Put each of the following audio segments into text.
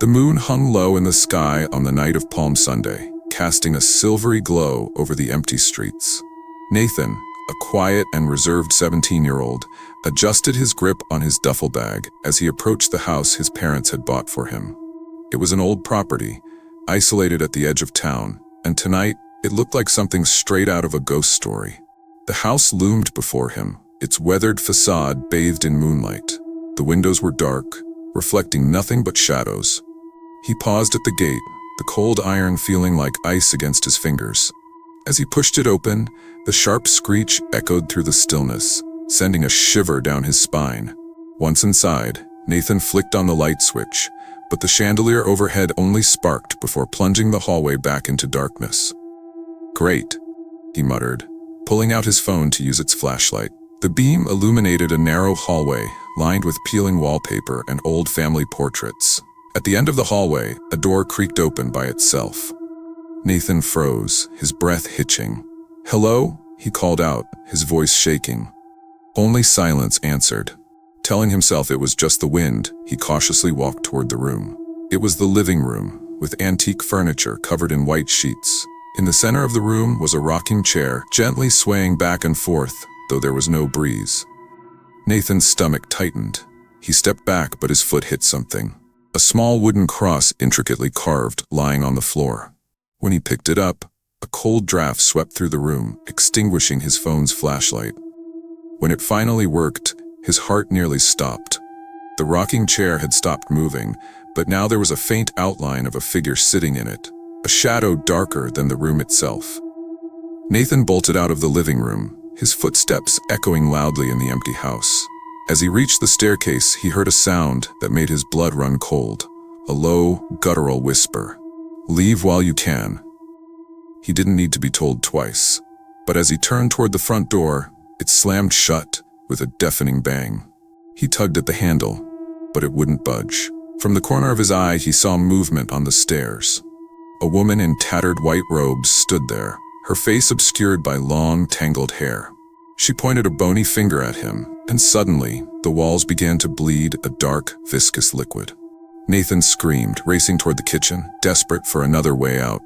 The moon hung low in the sky on the night of Palm Sunday, casting a silvery glow over the empty streets. Nathan, a quiet and reserved 17-year-old, adjusted his grip on his duffel bag as he approached the house his parents had bought for him. It was an old property, isolated at the edge of town, and tonight it looked like something straight out of a ghost story. The house loomed before him, its weathered facade bathed in moonlight. The windows were dark, reflecting nothing but shadows. He paused at the gate, the cold iron feeling like ice against his fingers. As he pushed it open, the sharp screech echoed through the stillness, sending a shiver down his spine. Once inside, Nathan flicked on the light switch, but the chandelier overhead only sparked before plunging the hallway back into darkness. "Great," he muttered, pulling out his phone to use its flashlight. The beam illuminated a narrow hallway, lined with peeling wallpaper and old family portraits. At the end of the hallway, a door creaked open by itself. Nathan froze, his breath hitching. "Hello?" he called out, his voice shaking. Only silence answered. Telling himself it was just the wind, he cautiously walked toward the room. It was the living room, with antique furniture covered in white sheets. In the center of the room was a rocking chair, gently swaying back and forth, though there was no breeze. Nathan's stomach tightened. He stepped back, but his foot hit something. A small wooden cross intricately carved, lying on the floor. When he picked it up, a cold draft swept through the room, extinguishing his phone's flashlight. When it finally worked, his heart nearly stopped. The rocking chair had stopped moving, but now there was a faint outline of a figure sitting in it, a shadow darker than the room itself. Nathan bolted out of the living room, his footsteps echoing loudly in the empty house. As he reached the staircase, he heard a sound that made his blood run cold, a low, guttural whisper. "Leave while you can." He didn't need to be told twice, but as he turned toward the front door, it slammed shut with a deafening bang. He tugged at the handle, but it wouldn't budge. From the corner of his eye, he saw movement on the stairs. A woman in tattered white robes stood there, her face obscured by long, tangled hair. She pointed a bony finger at him, and suddenly, the walls began to bleed a dark, viscous liquid. Nathan screamed, racing toward the kitchen, desperate for another way out.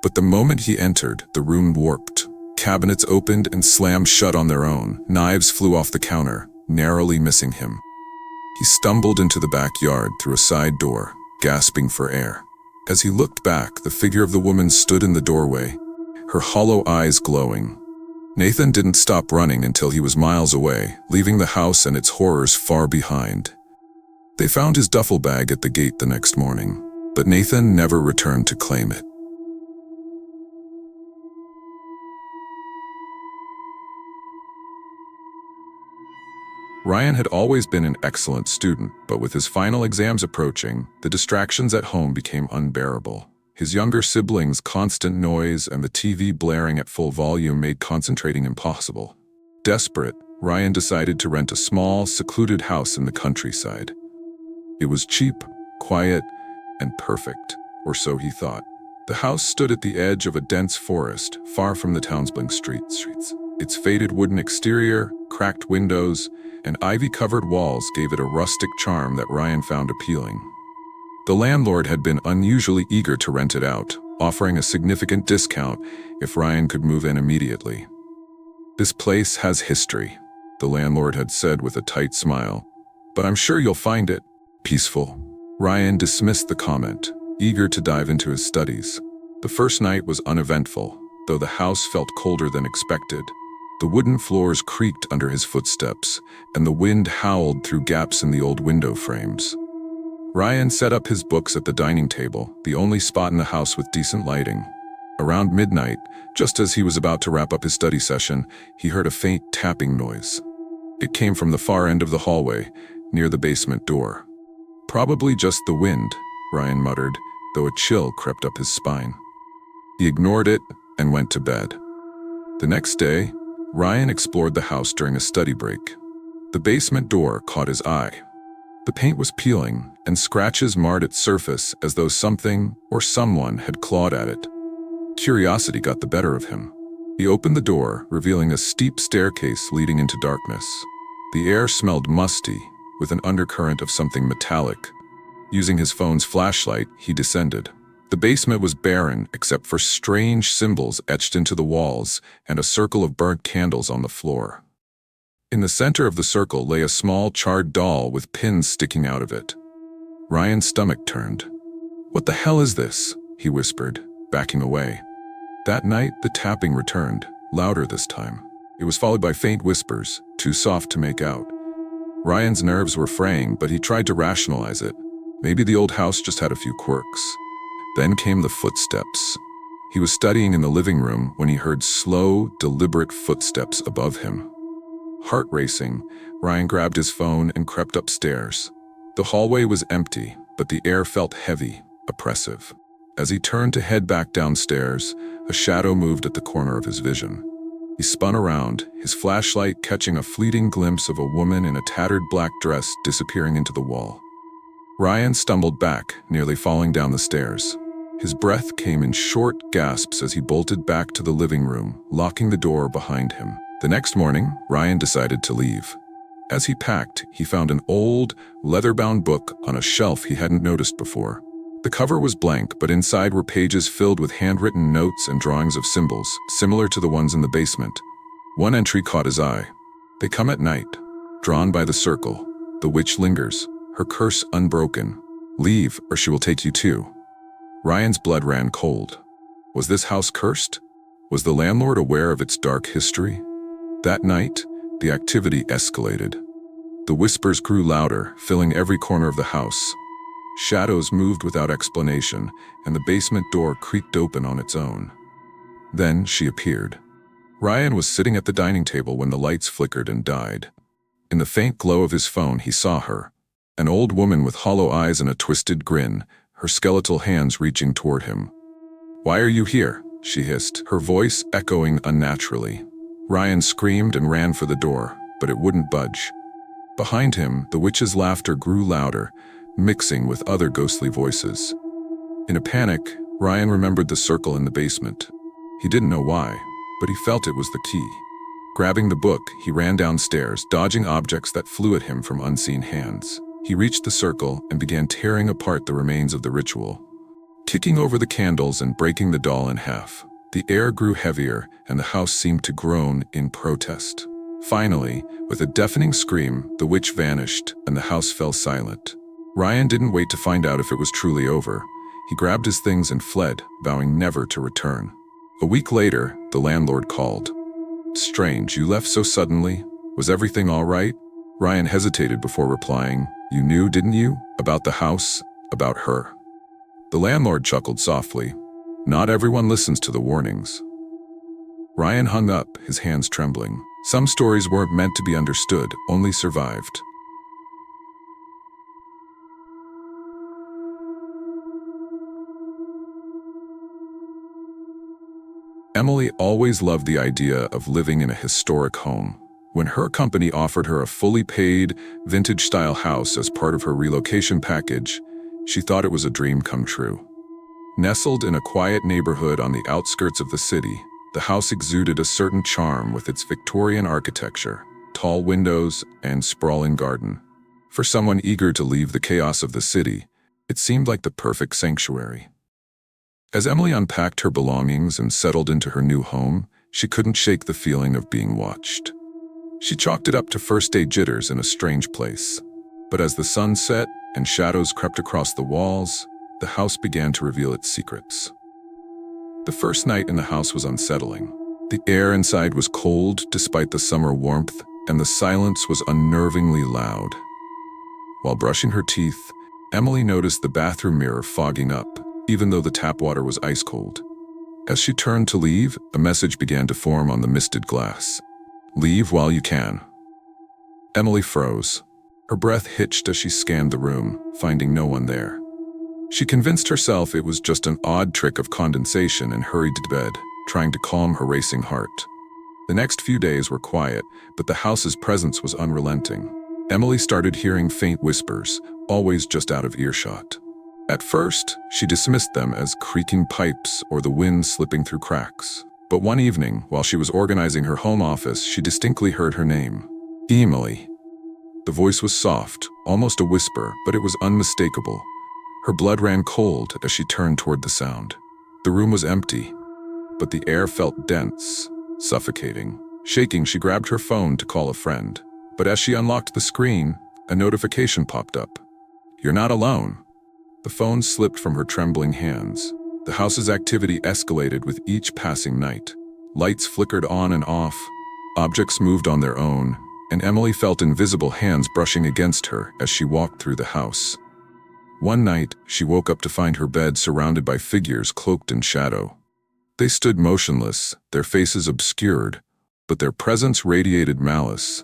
But the moment he entered, the room warped. Cabinets opened and slammed shut on their own. Knives flew off the counter, narrowly missing him. He stumbled into the backyard through a side door, gasping for air. As he looked back, the figure of the woman stood in the doorway, her hollow eyes glowing. Nathan didn't stop running until he was miles away, leaving the house and its horrors far behind. They found his duffel bag at the gate the next morning, but Nathan never returned to claim it. Ryan had always been an excellent student, but with his final exams approaching, the distractions at home became unbearable. His younger siblings' constant noise and the TV blaring at full volume made concentrating impossible. Desperate, Ryan decided to rent a small, secluded house in the countryside. It was cheap, quiet, and perfect, or so he thought. The house stood at the edge of a dense forest, far from the town's blink streets. Its faded wooden exterior, cracked windows, and ivy-covered walls gave it a rustic charm that Ryan found appealing. The landlord had been unusually eager to rent it out, offering a significant discount if Ryan could move in immediately. "This place has history," the landlord had said with a tight smile, "but I'm sure you'll find it peaceful." Ryan dismissed the comment, eager to dive into his studies. The first night was uneventful, though the house felt colder than expected. The wooden floors creaked under his footsteps, and the wind howled through gaps in the old window frames. Ryan set up his books at the dining table, the only spot in the house with decent lighting. Around midnight, just as he was about to wrap up his study session, he heard a faint tapping noise. It came from the far end of the hallway, near the basement door. "Probably just the wind," Ryan muttered, though a chill crept up his spine. He ignored it and went to bed. The next day, Ryan explored the house during a study break. The basement door caught his eye. The paint was peeling, and scratches marred its surface as though something or someone had clawed at it. Curiosity got the better of him. He opened the door, revealing a steep staircase leading into darkness. The air smelled musty, with an undercurrent of something metallic. Using his phone's flashlight, he descended. The basement was barren except for strange symbols etched into the walls and a circle of burnt candles on the floor. In the center of the circle lay a small charred doll with pins sticking out of it. Ryan's stomach turned. "What the hell is this?" he whispered, backing away. That night, the tapping returned, louder this time. It was followed by faint whispers, too soft to make out. Ryan's nerves were fraying, but he tried to rationalize it. Maybe the old house just had a few quirks. Then came the footsteps. He was studying in the living room when he heard slow, deliberate footsteps above him. Heart racing, Ryan grabbed his phone and crept upstairs. The hallway was empty, but the air felt heavy, oppressive. As he turned to head back downstairs, a shadow moved at the corner of his vision. He spun around, his flashlight catching a fleeting glimpse of a woman in a tattered black dress disappearing into the wall. Ryan stumbled back, nearly falling down the stairs. His breath came in short gasps as he bolted back to the living room, locking the door behind him. The next morning, Ryan decided to leave. As he packed, he found an old, leather-bound book on a shelf he hadn't noticed before. The cover was blank, but inside were pages filled with handwritten notes and drawings of symbols, similar to the ones in the basement. One entry caught his eye. "They come at night, drawn by the circle. The witch lingers, her curse unbroken. Leave, or she will take you too." Ryan's blood ran cold. Was this house cursed? Was the landlord aware of its dark history? That night, the activity escalated. The whispers grew louder, filling every corner of the house. Shadows moved without explanation, and the basement door creaked open on its own. Then she appeared. Ryan was sitting at the dining table when the lights flickered and died. In the faint glow of his phone, he saw her. An old woman with hollow eyes and a twisted grin, her skeletal hands reaching toward him. "Why are you here?" she hissed, her voice echoing unnaturally. Ryan screamed and ran for the door, but it wouldn't budge. Behind him, the witch's laughter grew louder, mixing with other ghostly voices. In a panic, Ryan remembered the circle in the basement. He didn't know why, but he felt it was the key. Grabbing the book, he ran downstairs, dodging objects that flew at him from unseen hands. He reached the circle and began tearing apart the remains of the ritual. Kicking over the candles and breaking the doll in half, the air grew heavier and the house seemed to groan in protest. Finally, with a deafening scream, the witch vanished and the house fell silent. Ryan didn't wait to find out if it was truly over. He grabbed his things and fled, vowing never to return. A week later, the landlord called. "Strange, you left so suddenly. Was everything all right?" Ryan hesitated before replying. "You knew, didn't you? About the house, about her." The landlord chuckled softly. "Not everyone listens to the warnings." Ryan hung up, his hands trembling. Some stories weren't meant to be understood, only survived. Emily always loved the idea of living in a historic home. When her company offered her a fully paid, vintage-style house as part of her relocation package, she thought it was a dream come true. Nestled in a quiet neighborhood on the outskirts of the city, the house exuded a certain charm with its Victorian architecture, tall windows, and sprawling garden. For someone eager to leave the chaos of the city, it seemed like the perfect sanctuary. As Emily unpacked her belongings and settled into her new home, she couldn't shake the feeling of being watched. She chalked it up to first-day jitters in a strange place. But as the sun set and shadows crept across the walls, the house began to reveal its secrets. The first night in the house was unsettling. The air inside was cold despite the summer warmth, and the silence was unnervingly loud. While brushing her teeth, Emily noticed the bathroom mirror fogging up, even though the tap water was ice cold. As she turned to leave, a message began to form on the misted glass. "Leave while you can." Emily froze. Her breath hitched as she scanned the room, finding no one there. She convinced herself it was just an odd trick of condensation and hurried to bed, trying to calm her racing heart. The next few days were quiet, but the house's presence was unrelenting. Emily started hearing faint whispers, always just out of earshot. At first, she dismissed them as creaking pipes or the wind slipping through cracks. But one evening, while she was organizing her home office, she distinctly heard her name. "Emily." The voice was soft, almost a whisper, but it was unmistakable. Her blood ran cold as she turned toward the sound. The room was empty, but the air felt dense, suffocating. Shaking, she grabbed her phone to call a friend. But as she unlocked the screen, a notification popped up. "You're not alone." The phone slipped from her trembling hands. The house's activity escalated with each passing night. Lights flickered on and off, objects moved on their own, and Emily felt invisible hands brushing against her as she walked through the house. One night, she woke up to find her bed surrounded by figures cloaked in shadow. They stood motionless, their faces obscured, but their presence radiated malice.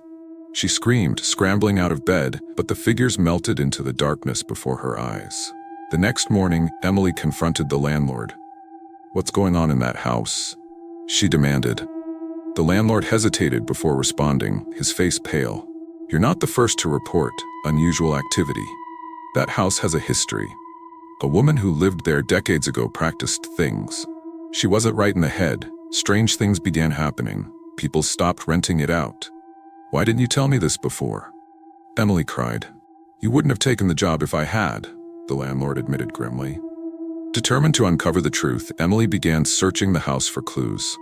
She screamed, scrambling out of bed, but the figures melted into the darkness before her eyes. The next morning, Emily confronted the landlord. "What's going on in that house?" she demanded. The landlord hesitated before responding, his face pale. "You're not the first to report unusual activity. That house has a history. A woman who lived there decades ago practiced things. She wasn't right in the head. Strange things began happening. People stopped renting it out." "Why didn't you tell me this before?" Emily cried. "You wouldn't have taken the job if I had," the landlord admitted grimly. Determined to uncover the truth, Emily began searching the house for clues.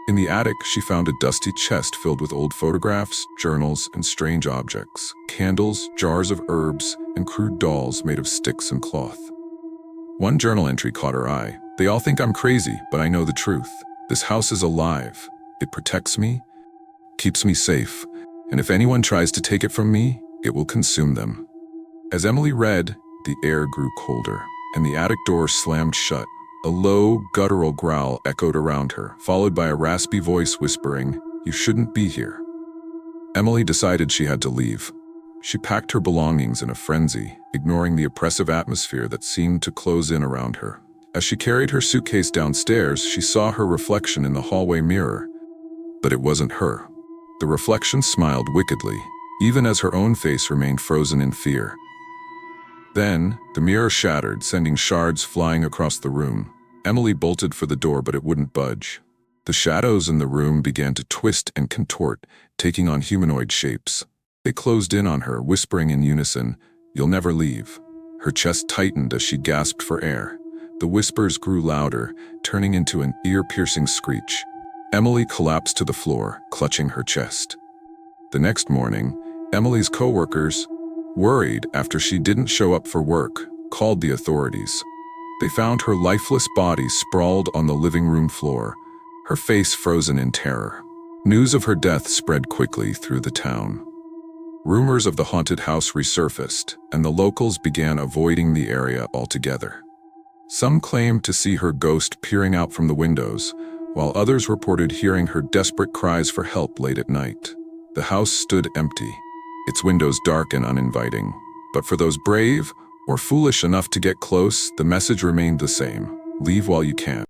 In the attic, she found a dusty chest filled with old photographs, journals, and strange objects. Candles, jars of herbs, and crude dolls made of sticks and cloth. One journal entry caught her eye. "They all think I'm crazy, but I know the truth. This house is alive. It protects me, keeps me safe, and if anyone tries to take it from me, it will consume them." As Emily read, the air grew colder, and the attic door slammed shut. A low, guttural growl echoed around her, followed by a raspy voice whispering, "You shouldn't be here." Emily decided she had to leave. She packed her belongings in a frenzy, ignoring the oppressive atmosphere that seemed to close in around her. As she carried her suitcase downstairs, she saw her reflection in the hallway mirror. But it wasn't her. The reflection smiled wickedly, even as her own face remained frozen in fear. Then, the mirror shattered, sending shards flying across the room. Emily bolted for the door, but it wouldn't budge. The shadows in the room began to twist and contort, taking on humanoid shapes. They closed in on her, whispering in unison, "You'll never leave." Her chest tightened as she gasped for air. The whispers grew louder, turning into an ear-piercing screech. Emily collapsed to the floor, clutching her chest. The next morning, Emily's co-workers, worried after she didn't show up for work, called the authorities. They found her lifeless body sprawled on the living room floor, her face frozen in terror. News of her death spread quickly through the town. Rumors of the haunted house resurfaced, and the locals began avoiding the area altogether. Some claimed to see her ghost peering out from the windows, while others reported hearing her desperate cries for help late at night. The house stood empty, its windows dark and uninviting. But for those brave or foolish enough to get close, the message remained the same: leave while you can.